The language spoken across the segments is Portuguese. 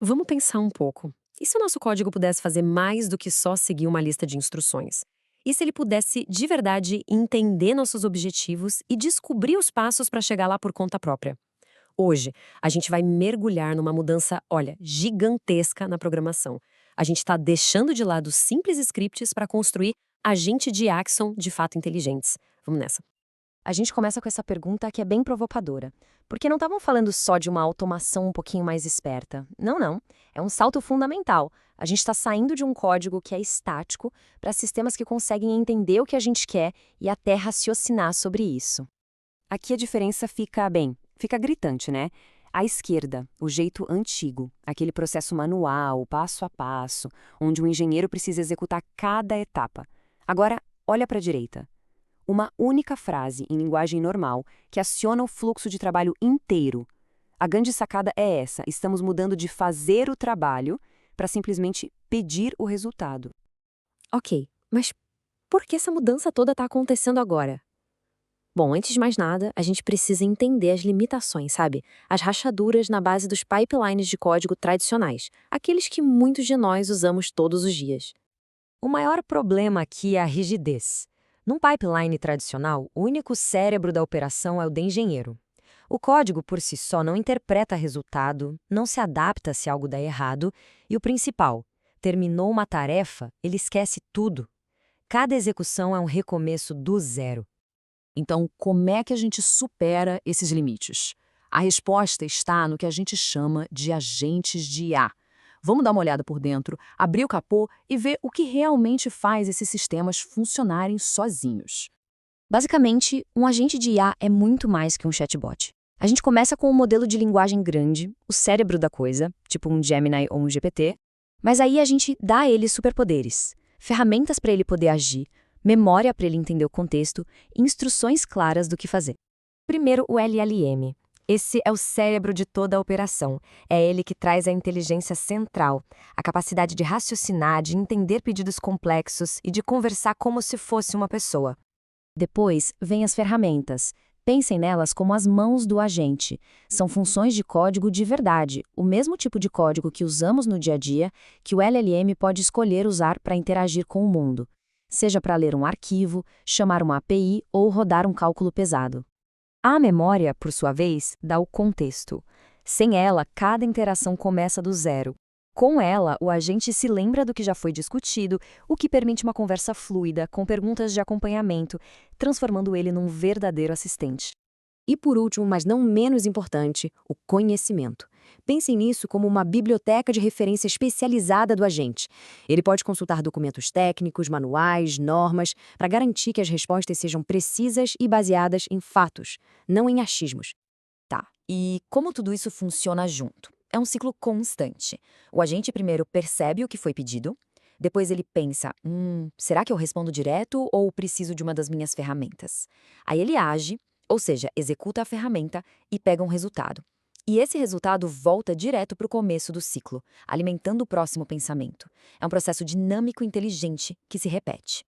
Vamos pensar um pouco. E se o nosso código pudesse fazer mais do que só seguir uma lista de instruções? E se ele pudesse, de verdade, entender nossos objetivos e descobrir os passos para chegar lá por conta própria? Hoje, a gente vai mergulhar numa mudança, olha, gigantesca na programação. A gente está deixando de lado simples scripts para construir agentes de Axon de fato inteligentes. Vamos nessa. A gente começa com essa pergunta que é bem provocadora. Porque não estavam falando só de uma automação um pouquinho mais esperta. Não, não. É um salto fundamental. A gente está saindo de um código que é estático para sistemas que conseguem entender o que a gente quer e até raciocinar sobre isso. Aqui a diferença fica gritante, né? À esquerda, o jeito antigo, aquele processo manual, passo a passo, onde o engenheiro precisa executar cada etapa. Agora, olha para a direita. Uma única frase em linguagem normal que aciona o fluxo de trabalho inteiro. A grande sacada é essa: estamos mudando de fazer o trabalho para simplesmente pedir o resultado. Ok, mas por que essa mudança toda está acontecendo agora? Bom, antes de mais nada, a gente precisa entender as limitações, sabe? As rachaduras na base dos pipelines de código tradicionais, aqueles que muitos de nós usamos todos os dias. O maior problema aqui é a rigidez. Num pipeline tradicional, o único cérebro da operação é o do engenheiro. O código por si só não interpreta resultado, não se adapta se algo der errado, e o principal, terminou uma tarefa, ele esquece tudo. Cada execução é um recomeço do zero. Então, como é que a gente supera esses limites? A resposta está no que a gente chama de agentes de IA. Vamos dar uma olhada por dentro, abrir o capô e ver o que realmente faz esses sistemas funcionarem sozinhos. Basicamente, um agente de IA é muito mais que um chatbot. A gente começa com um modelo de linguagem grande, o cérebro da coisa, tipo um Gemini ou um GPT, mas aí a gente dá a ele superpoderes, ferramentas para ele poder agir, memória para ele entender o contexto, instruções claras do que fazer. Primeiro, o LLM. Esse é o cérebro de toda a operação. É ele que traz a inteligência central, a capacidade de raciocinar, de entender pedidos complexos e de conversar como se fosse uma pessoa. Depois, vem as ferramentas. Pensem nelas como as mãos do agente. São funções de código de verdade, o mesmo tipo de código que usamos no dia a dia, que o LLM pode escolher usar para interagir com o mundo. Seja para ler um arquivo, chamar uma API ou rodar um cálculo pesado. A memória, por sua vez, dá o contexto. Sem ela, cada interação começa do zero. Com ela, o agente se lembra do que já foi discutido, o que permite uma conversa fluida, com perguntas de acompanhamento, transformando ele num verdadeiro assistente. E por último, mas não menos importante, o conhecimento. Pensem nisso como uma biblioteca de referência especializada do agente. Ele pode consultar documentos técnicos, manuais, normas, para garantir que as respostas sejam precisas e baseadas em fatos, não em achismos. Tá, e como tudo isso funciona junto? É um ciclo constante. O agente primeiro percebe o que foi pedido, depois ele pensa, será que eu respondo direto ou preciso de uma das minhas ferramentas? Aí ele age, ou seja, executa a ferramenta e pega um resultado. E esse resultado volta direto para o começo do ciclo, alimentando o próximo pensamento. É um processo dinâmico e inteligente que se repete.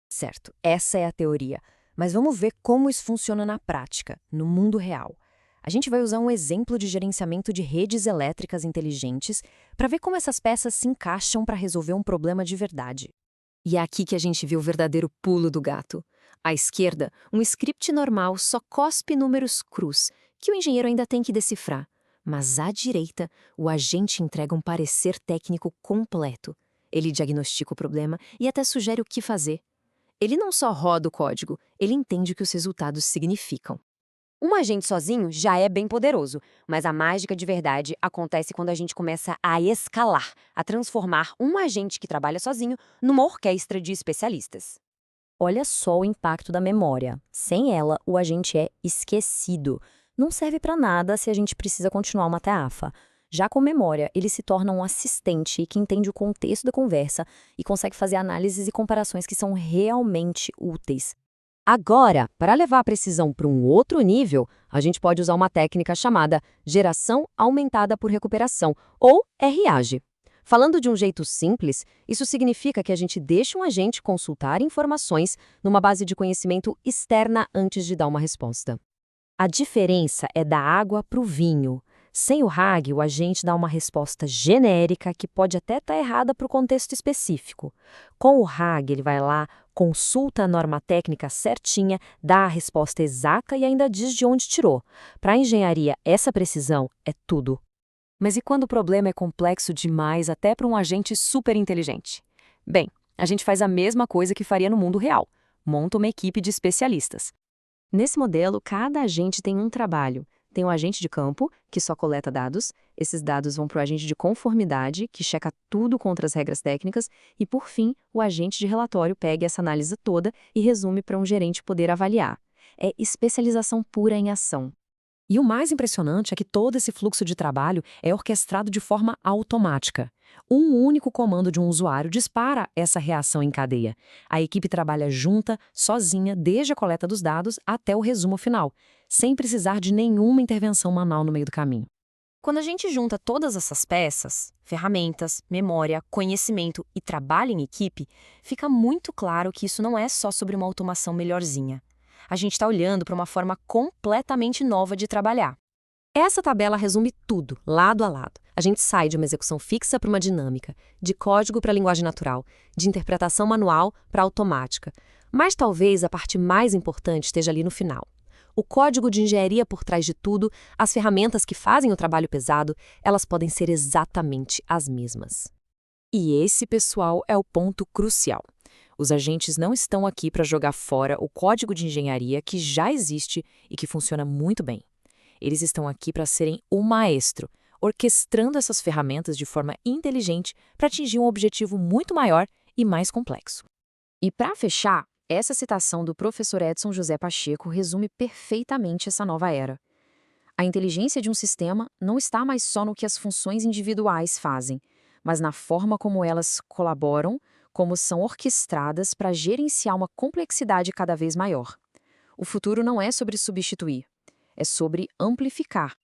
Certo, essa é a teoria. Mas vamos ver como isso funciona na prática, no mundo real. A gente vai usar um exemplo de gerenciamento de redes elétricas inteligentes para ver como essas peças se encaixam para resolver um problema de verdade. E é aqui que a gente viu o verdadeiro pulo do gato. À esquerda, um script normal só cospe números crus, que o engenheiro ainda tem que decifrar. Mas à direita, o agente entrega um parecer técnico completo. Ele diagnostica o problema e até sugere o que fazer. Ele não só roda o código, ele entende o que os resultados significam. Um agente sozinho já é bem poderoso, mas a mágica de verdade acontece quando a gente começa a escalar, a transformar um agente que trabalha sozinho numa orquestra de especialistas. Olha só o impacto da memória. Sem ela, o agente é esquecido. Não serve para nada se a gente precisa continuar uma tarefa. Já com memória, ele se torna um assistente que entende o contexto da conversa e consegue fazer análises e comparações que são realmente úteis. Agora, para levar a precisão para um outro nível, a gente pode usar uma técnica chamada geração aumentada por recuperação, ou RAG. Falando de um jeito simples, isso significa que a gente deixa um agente consultar informações numa base de conhecimento externa antes de dar uma resposta. A diferença é da água para o vinho. Sem o RAG, o agente dá uma resposta genérica que pode até estar errada para o contexto específico. Com o RAG, ele vai lá, consulta a norma técnica certinha, dá a resposta exata e ainda diz de onde tirou. Para a engenharia, essa precisão é tudo. Mas e quando o problema é complexo demais até para um agente super inteligente? Bem, a gente faz a mesma coisa que faria no mundo real. Monta uma equipe de especialistas. Nesse modelo, cada agente tem um trabalho. Tem o agente de campo, que só coleta dados. Esses dados vão para o agente de conformidade, que checa tudo contra as regras técnicas. E, por fim, o agente de relatório pega essa análise toda e resume para um gerente poder avaliar. É especialização pura em ação. E o mais impressionante é que todo esse fluxo de trabalho é orquestrado de forma automática. Um único comando de um usuário dispara essa reação em cadeia. A equipe trabalha junta, sozinha, desde a coleta dos dados até o resumo final, sem precisar de nenhuma intervenção manual no meio do caminho. Quando a gente junta todas essas peças, ferramentas, memória, conhecimento e trabalho em equipe, fica muito claro que isso não é só sobre uma automação melhorzinha. A gente está olhando para uma forma completamente nova de trabalhar. Essa tabela resume tudo, lado a lado. A gente sai de uma execução fixa para uma dinâmica, de código para linguagem natural, de interpretação manual para automática. Mas talvez a parte mais importante esteja ali no final. O código de engenharia por trás de tudo, as ferramentas que fazem o trabalho pesado, elas podem ser exatamente as mesmas. E esse, pessoal, é o ponto crucial. Os agentes não estão aqui para jogar fora o código de engenharia que já existe e que funciona muito bem. Eles estão aqui para serem o maestro, orquestrando essas ferramentas de forma inteligente para atingir um objetivo muito maior e mais complexo. E para fechar, essa citação do professor Edson José Pacheco resume perfeitamente essa nova era. A inteligência de um sistema não está mais só no que as funções individuais fazem, mas na forma como elas colaboram, como são orquestradas para gerenciar uma complexidade cada vez maior. O futuro não é sobre substituir, é sobre amplificar.